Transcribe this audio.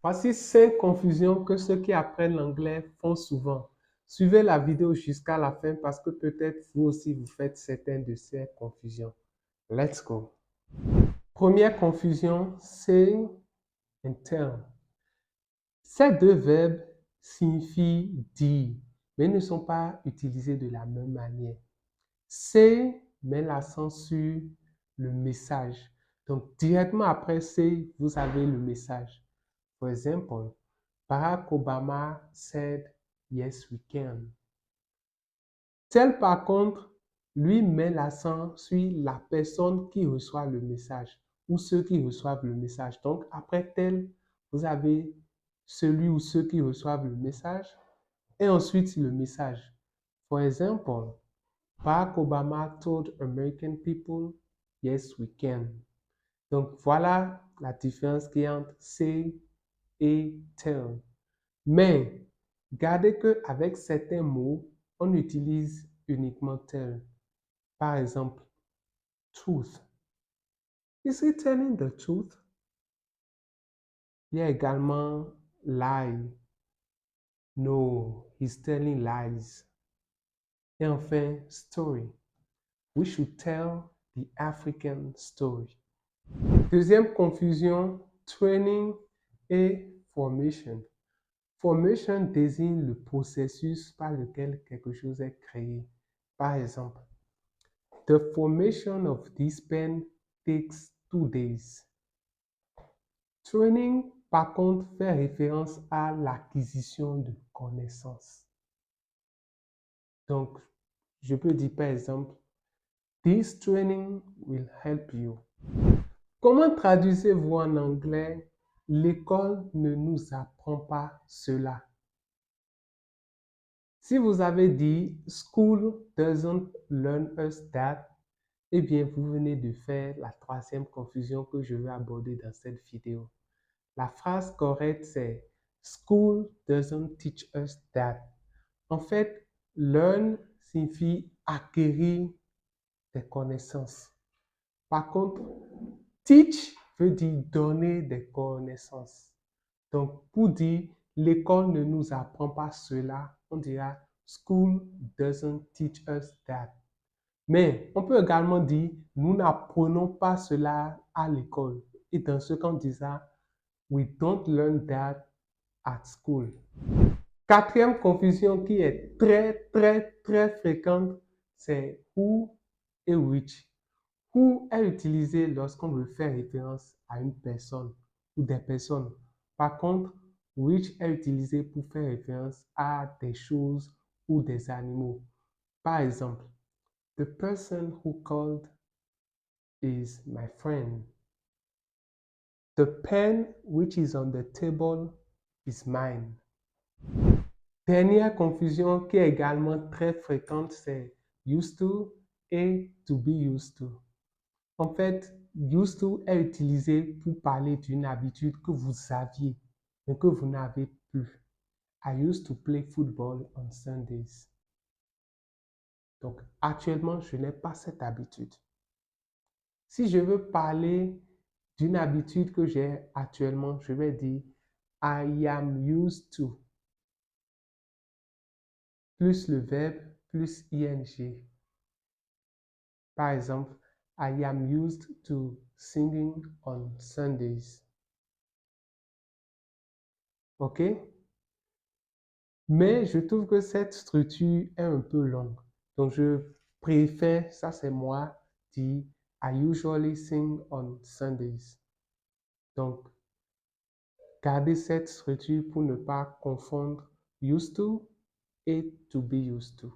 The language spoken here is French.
Voici 5 confusions que ceux qui apprennent l'anglais font souvent. Suivez la vidéo jusqu'à la fin parce que peut-être vous aussi vous faites certaines de ces confusions. Let's go. Première confusion, say and tell. Ces deux verbes signifient dire, mais ne sont pas utilisés de la même manière. Say met l'accent sur le message. Donc, directement après say, vous avez le message. For example, Barack Obama said, yes, we can. Tel, par contre, lui met l'accent sur la personne qui reçoit le message ou ceux qui reçoivent le message. Donc, après tel, vous avez celui ou ceux qui reçoivent le message et ensuite le message. For example, Barack Obama told American people, yes, we can. Donc, voilà la différence qu'il y a entre say et tell. Mais, gardez qu'avec certains mots, on utilise uniquement tell. Par exemple, truth. Is he telling the truth? Il y a également lie. No, he's telling lies. Et enfin, story. We should tell the African story. Deuxième confusion, training et formation. Formation désigne le processus par lequel quelque chose est créé. Par exemple, the formation of this pen takes 2 days. Training, par contre, fait référence à l'acquisition de connaissances. Donc, je peux dire par exemple, this training will help you. Comment traduisez-vous en anglais? L'école ne nous apprend pas cela. Si vous avez dit school doesn't learn us that, eh bien, vous venez de faire la troisième confusion que je vais aborder dans cette vidéo. La phrase correcte, c'est school doesn't teach us that. En fait, learn signifie acquérir des connaissances. Par contre, teach veut dire donner des connaissances. Donc, pour dire l'école ne nous apprend pas cela, on dira school doesn't teach us that. Mais on peut également dire nous n'apprenons pas cela à l'école. Et dans ce cas, on dira we don't learn that at school. Quatrième confusion qui est très fréquente, c'est who et which. Who est utilisé lorsqu'on veut faire référence à une personne ou des personnes. Par contre, which est utilisé pour faire référence à des choses ou des animaux. Par exemple, the person who called is my friend. The pen which is on the table is mine. Dernière confusion qui est également très fréquente, c'est used to et to be used to. En fait, used to est utilisé pour parler d'une habitude que vous aviez, mais que vous n'avez plus. I used to play football on Sundays. Donc, actuellement, je n'ai pas cette habitude. Si je veux parler d'une habitude que j'ai actuellement, je vais dire I am used to. Plus le verbe, plus ing. Par exemple, I am used to singing on Sundays. OK? Mais je trouve que cette structure est un peu longue. Donc, je préfère, ça c'est moi, dire I usually sing on Sundays. Donc, gardez cette structure pour ne pas confondre used to et to be used to.